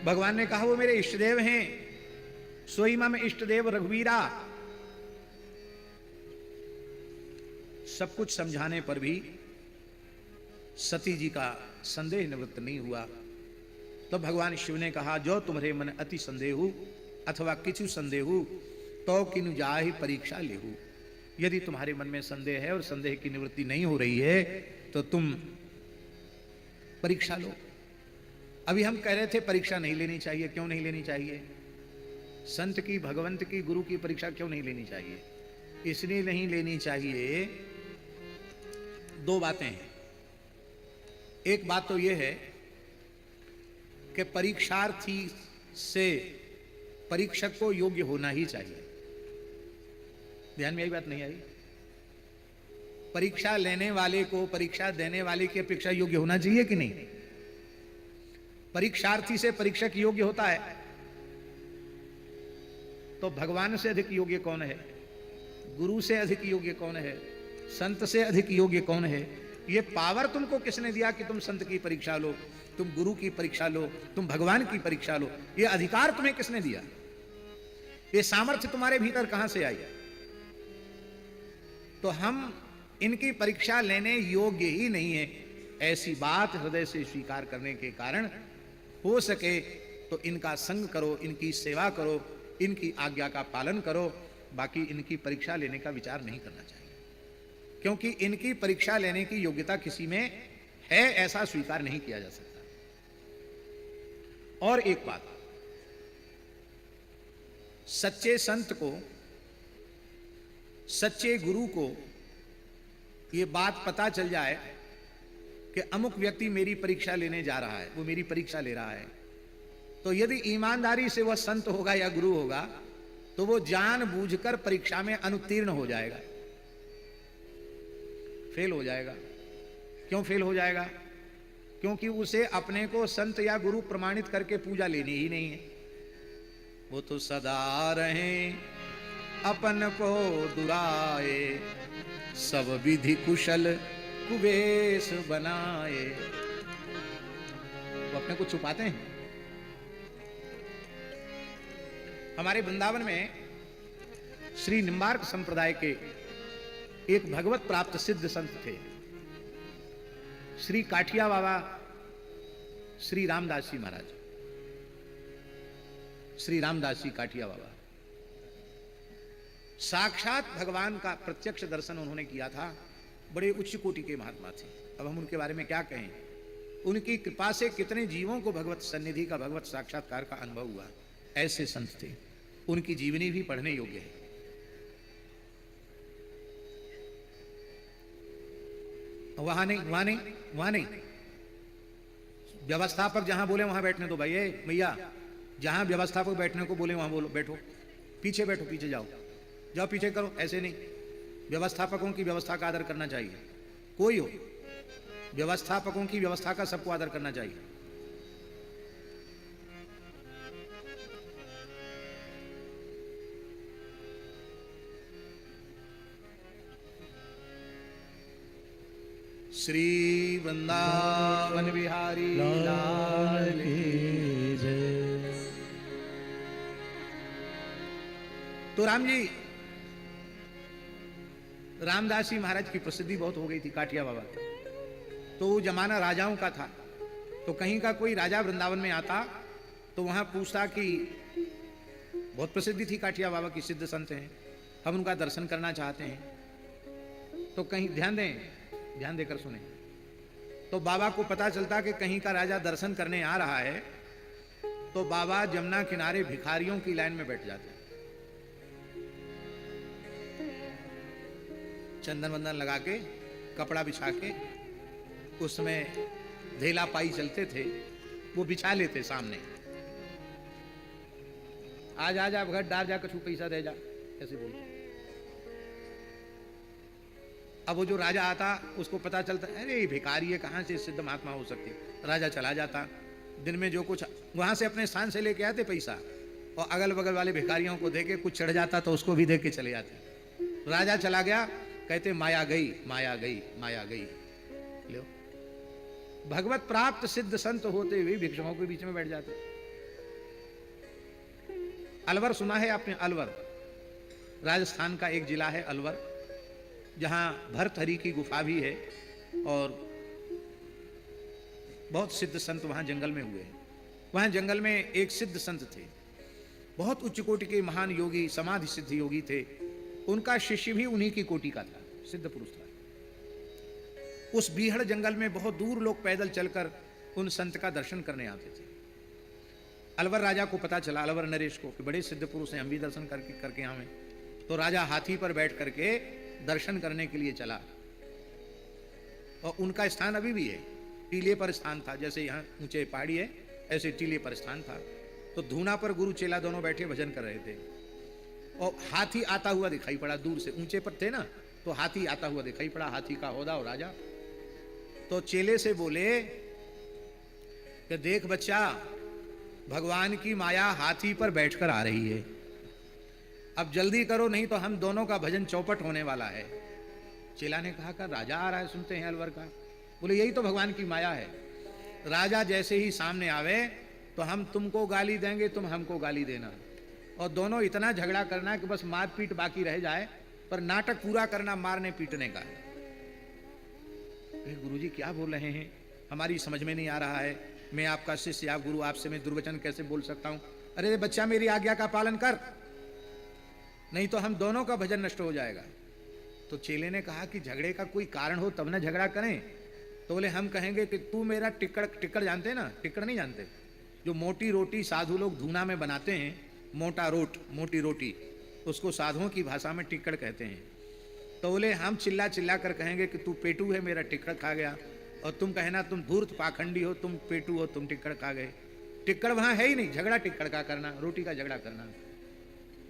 भगवान ने कहा वो मेरे इष्टदेव हैं, सोई मम इष्टदेव रघुवीरा। सब कुछ समझाने पर भी सती जी का संदेह निवृत्त नहीं हुआ। तो भगवान शिव ने कहा, जो तुम्हारे मन अति संदेहु अथवा किछु संदेहु तो किनु जाहि परीक्षा लेहु। यदि तुम्हारे मन में संदेह है और संदेह की निवृत्ति नहीं हो रही है तो तुम परीक्षा लो। अभी हम कह रहे थे परीक्षा नहीं लेनी चाहिए। क्यों नहीं लेनी चाहिए? संत की, भगवंत की, गुरु की परीक्षा क्यों नहीं लेनी चाहिए? इसलिए नहीं लेनी चाहिए, दो बातें हैं। एक बात तो यह है कि परीक्षार्थी से परीक्षक को योग्य होना ही चाहिए। ध्यान में आई बात नहीं आई? परीक्षा लेने वाले को परीक्षा देने वाले की अपेक्षा योग्य होना चाहिए कि नहीं? परीक्षार्थी से परीक्षक योग्य होता है तो भगवान से अधिक योग्य कौन है? गुरु से अधिक योग्य कौन है? संत से अधिक योग्य कौन है? ये पावर तुमको किसने दिया कि तुम संत की परीक्षा लो, तुम गुरु की परीक्षा लो, तुम भगवान की परीक्षा लो? ये अधिकार तुम्हें किसने दिया? ये सामर्थ्य तुम्हारे भीतर कहां से आई? तो हम इनकी परीक्षा लेने योग्य ही नहीं है, ऐसी बात हृदय से स्वीकार करने के कारण हो सके तो इनका संग करो, इनकी सेवा करो, इनकी आज्ञा का पालन करो। बाकी इनकी परीक्षा लेने का विचार नहीं करना चाहिए, क्योंकि इनकी परीक्षा लेने की योग्यता किसी में है ऐसा स्वीकार नहीं किया जा सकता। और एक बात, सच्चे संत को, सच्चे गुरु को यह बात पता चल जाए कि अमुक व्यक्ति मेरी परीक्षा लेने जा रहा है, वो मेरी परीक्षा ले रहा है, तो यदि ईमानदारी से वह संत होगा या गुरु होगा तो वो जानबूझकर परीक्षा में अनुत्तीर्ण हो जाएगा, फेल हो जाएगा। क्यों फेल हो जाएगा? क्योंकि उसे अपने को संत या गुरु प्रमाणित करके पूजा लेनी ही नहीं है। वो तो सदा रहे अपन को दुराए, सब विधि कुशल कुबेश बनाए। वो अपने को छुपाते हैं। हमारे वृंदावन में श्री निम्बार्क संप्रदाय के एक भगवत प्राप्त सिद्ध संत थे, श्री काठिया बाबा श्री रामदास जी महाराज। श्री रामदास जी काठिया बाबा साक्षात भगवान का प्रत्यक्ष दर्शन उन्होंने किया था। बड़े उच्च कोटि के महात्मा थे। अब हम उनके बारे में क्या कहें? उनकी कृपा से कितने जीवों को भगवत सन्निधि का, भगवत साक्षात्कार का अनुभव हुआ। ऐसे संत थे। उनकी जीवनी भी पढ़ने योग्य है। वहां नहीं। व्यवस्थापक जहां बोले वहां बैठने दो भाई। भैया, जहां व्यवस्थापक बैठने को बोले वहां बोलो, बैठो। पीछे बैठो, पीछे जाओ, पीछे करो। ऐसे नहीं। व्यवस्थापकों की व्यवस्था का आदर करना चाहिए। कोई हो, व्यवस्थापकों की व्यवस्था का सबको आदर करना चाहिए। श्री वृंदावन बिहारी लाल की जय। तो राम जी, रामदास जी महाराज की प्रसिद्धि बहुत हो गई थी, काठिया बाबा। तो वो जमाना राजाओं का था। तो कहीं का कोई राजा वृंदावन में आता तो वहां पूछता कि बहुत प्रसिद्धि थी काठिया बाबा की, सिद्ध संत हैं, हम उनका दर्शन करना चाहते हैं। तो कहीं ध्यान देकर सुने। तो बाबा को पता चलता कि कहीं का राजा दर्शन करने आ रहा है, तो बाबा जमुना किनारे भिखारियों की लाइन में बैठ जाते। चंदन वंदन लगा के, कपड़ा बिछा के, उसमें धेला पाई चलते थे, वो बिछा लेते सामने। आज आ जा घर डार जा, कछु पैसा दे जा, ऐसे बोलते। अब वो जो राजा आता उसको पता चलता, अरे भिखारी है, कहां से सिद्ध महात्मा हो सकते। राजा चला जाता। दिन में जो कुछ वहां से अपने स्थान से लेके आते पैसा, और अगल बगल वाले भिखारियों को देके कुछ चढ़ जाता तो उसको भी दे के चले जाते। राजा चला गया, कहते माया गई, माया गई, माया गई। लो, भगवत प्राप्त सिद्ध संत होते हुए भिक्षुकों के बीच में बैठ जाते। अलवर सुना है आपने? अलवर राजस्थान का एक जिला है अलवर, जहां भरथरी की गुफा भी है और बहुत सिद्ध संत वहां जंगल में हुए हैं। वहां जंगल में एक सिद्ध संत थे, बहुत उच्च कोटि के महान योगी, समाधि सिद्ध योगी थे। उनका शिष्य भी उन्हीं की कोटि का था, सिद्ध पुरुष था। उस बीहड़ जंगल में बहुत दूर लोग पैदल चलकर उन संत का दर्शन करने आते थे। अलवर राजा को पता चला, अलवर नरेश को, कि बड़े सिद्ध पुरुष हैं, हम भी दर्शन करके आवें। तो राजा हाथी पर बैठ करके दर्शन करने के लिए चला। और उनका स्थान अभी भी है, टीले पर स्थान था। जैसे यहाँ ऊंचे पहाड़ी है, ऐसे टीले पर स्थान था। तो धूना पर गुरु चेला दोनों बैठे भजन कर रहे थे और हाथी आता हुआ दिखाई पड़ा दूर से। ऊंचे पर थे ना, तो हाथी आता हुआ दिखाई पड़ा, हाथी का होदा और राजा। तो चेले से बोले कि देख बच्चा, भगवान की माया हाथी पर बैठकर आ रही है, अब जल्दी करो नहीं तो हम दोनों का भजन चौपट होने वाला है। चेला ने कहा कि राजा आ रहा है, सुनते हैं अलवर का। बोले यही तो भगवान की माया है, राजा जैसे ही सामने आवे तो हम तुमको गाली देंगे, तुम हमको गाली देना, और दोनों इतना झगड़ा करना कि बस मारपीट बाकी रह जाए, पर नाटक पूरा करना मारने पीटने का। गुरुजी क्या बोल रहे हैं, हमारी समझ में नहीं आ रहा है, मैं आपका शिष्य, आप गुरु, आपसे मैं दुर्वचन कैसे बोल सकता हूं? अरे बच्चा, मेरी आज्ञा का पालन कर, नहीं तो हम दोनों का भजन नष्ट हो जाएगा। तो चेले ने कहा कि झगड़े का कोई कारण हो तब ना झगड़ा करें। तो बोले हम कहेंगे कि तू मेरा टिक्कड़ जानते हैं ना? टिक्कड़ नहीं जानते? जो मोटी रोटी साधु लोग धूना में बनाते हैं, मोटी रोटी, उसको साधुओं की भाषा में टिक्कड़ कहते हैं। तो बोले हम चिल्ला चिल्ला कर कहेंगे कि तू पेटू है, मेरा टिक्कड़ खा गया, और तुम कहना तुम धूर्त पाखंडी हो, तुम पेटू हो, तुम टिक्कड़ खा गए। टिक्कड़ वहां है ही नहीं, झगड़ा टिक्कड़ का करना, रोटी का झगड़ा करना।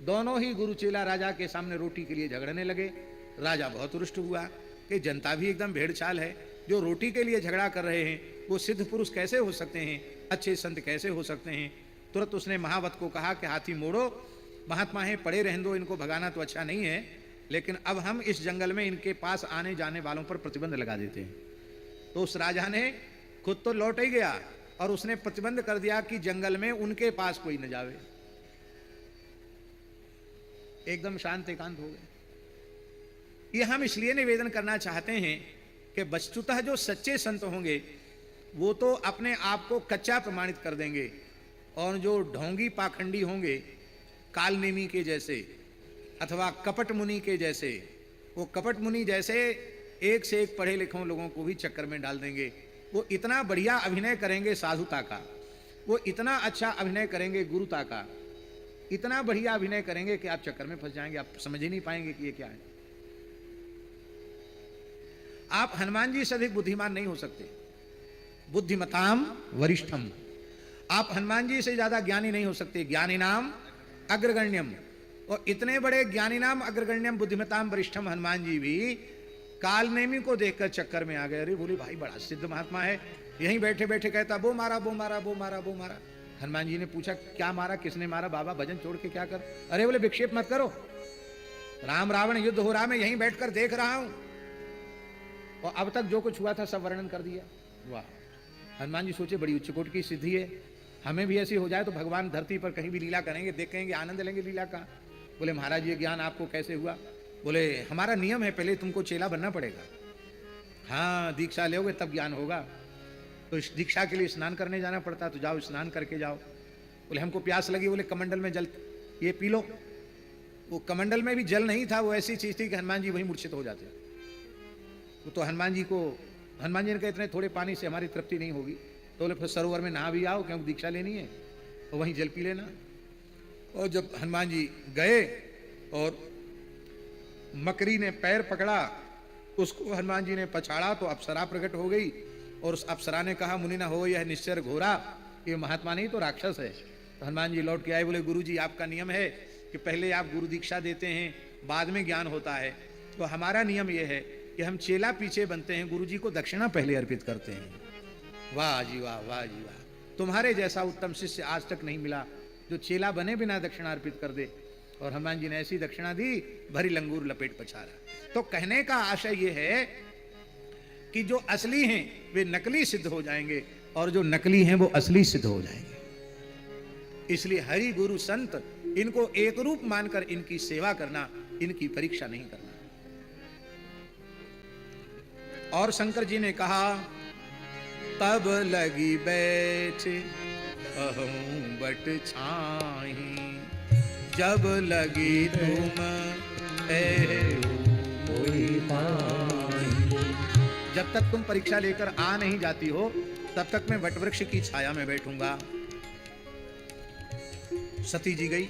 दोनों ही गुरु चेला राजा के सामने रोटी के लिए झगड़ने लगे। राजा बहुत रुष्ट हुआ कि जनता भी एकदम भेड़ चाल है, जो रोटी के लिए झगड़ा कर रहे हैं वो सिद्ध पुरुष कैसे हो सकते हैं, अच्छे संत कैसे हो सकते हैं। तुरंत उसने महावत को कहा कि हाथी मोड़ो, महात्मा है पड़े रहने दो, इनको भगाना तो अच्छा नहीं है, लेकिन अब हम इस जंगल में इनके पास आने जाने वालों पर प्रतिबंध लगा देते हैं। तो उस राजा ने खुद तो लौट ही गया और उसने प्रतिबंध कर दिया कि जंगल में उनके पास कोई न जावे। एकदम शांत एकांत हो गए। ये हम इसलिए निवेदन करना चाहते हैं कि वस्तुतः जो सच्चे संत होंगे वो तो अपने आप को कच्चा प्रमाणित कर देंगे, और जो ढोंगी पाखंडी होंगे, कालनेमी के जैसे अथवा कपट मुनि के जैसे, वो कपट मुनि जैसे एक से एक पढ़े लिखों लोगों को भी चक्कर में डाल देंगे। वो इतना बढ़िया अभिनय करेंगे साधुता का, वो इतना अच्छा अभिनय करेंगे गुरुता का, इतना बढ़िया अभिनय करेंगे कि आप चक्कर में फंस जाएंगे, आप समझ ही नहीं पाएंगे कि ये क्या है। आप हनुमान जी से अधिक बुद्धिमान नहीं हो सकते, बुद्धिमताम वरिष्ठम। आप हनुमान जी से ज्यादा ज्ञानी नहीं हो सकते, ज्ञानी नाम अग्रगण्यम। और इतने बड़े ज्ञानी नाम अग्रगण्यम बुद्धिमताम वरिष्ठम हनुमान जी भी कालनेमी को देखकर चक्कर में आ गए। अरे बोले भाई बड़ा सिद्ध महात्मा है, यहीं बैठे बैठे कहता वो मारा वो मारा वो मारा वो मारा। हनुमान जी ने पूछा क्या मारा, किसने मारा? बाबा भजन छोड़ के क्या कर? अरे बोले विक्षेप मत करो, राम रावण युद्ध हो रहा, मैं यहीं बैठकर देख रहा हूं, और अब तक जो कुछ हुआ था सब वर्णन कर दिया। वाह! हनुमान जी सोचे बड़ी उच्च कोटि की सिद्धि है, हमें भी ऐसी हो जाए तो भगवान धरती पर कहीं भी लीला करेंगे, देखेंगे, आनंद लेंगे लीला का। बोले महाराज ये ज्ञान आपको कैसे हुआ? बोले हमारा नियम है, पहले तुमको चेला बनना पड़ेगा, हाँ दीक्षा लोगे तब ज्ञान होगा। तो इस दीक्षा के लिए स्नान करने जाना पड़ता, तो जाओ स्नान करके जाओ। बोले हमको प्यास लगी, बोले कमंडल में जल ये पी लो। वो कमंडल में भी जल नहीं था, वो ऐसी चीज थी कि हनुमान जी वहीं मूर्छित हो जाते। तो हनुमान जी ने कहा इतने थोड़े पानी से हमारी तृप्ति नहीं होगी, तो बोले फिर सरोवर में नहा भी आओ, क्योंकि दीक्षा लेनी है, और वहीं जल पी लेना। और जब हनुमान जी गए और मकरी ने पैर पकड़ा, उसको हनुमान जी ने पछाड़ा तो अप्सरा प्रकट हो गई, और उस अप्सरा ने कहा मुनि न हो यह निश्चर घोरा, ये महात्मा नहीं तो राक्षस है। तो हनुमान जी लौट के आए, बोले गुरु जी आपका नियम है कि पहले आप गुरु दीक्षा देते हैं, बाद में ज्ञान होता है, तो हमारा नियम यह है कि हम चेला पीछे बनते हैं, गुरु जी को दक्षिणा पहले अर्पित करते हैं। वाह जी वाह, वाह जी वाह! तुम्हारे जैसा उत्तम शिष्य आज तक नहीं मिला जो चेला बने बिना दक्षिणा अर्पित कर दे। और हनुमान जी ने ऐसी दक्षिणा दी, भरी लंगूर लपेट पछाड़ा। तो कहने का आशय यह है कि जो असली हैं वे नकली सिद्ध हो जाएंगे, और जो नकली हैं वो असली सिद्ध हो जाएंगे। इसलिए हरि गुरु संत इनको एक रूप मानकर इनकी सेवा करना, इनकी परीक्षा नहीं करना। और शंकर जी ने कहा, तब लगी बैठ अहूं बट छाही, जब लगी तुम कोई पाई। जब तक तुम परीक्षा लेकर आ नहीं जाती हो, तब तक मैं वटवृक्ष की छाया में बैठूंगा। सती जी गई।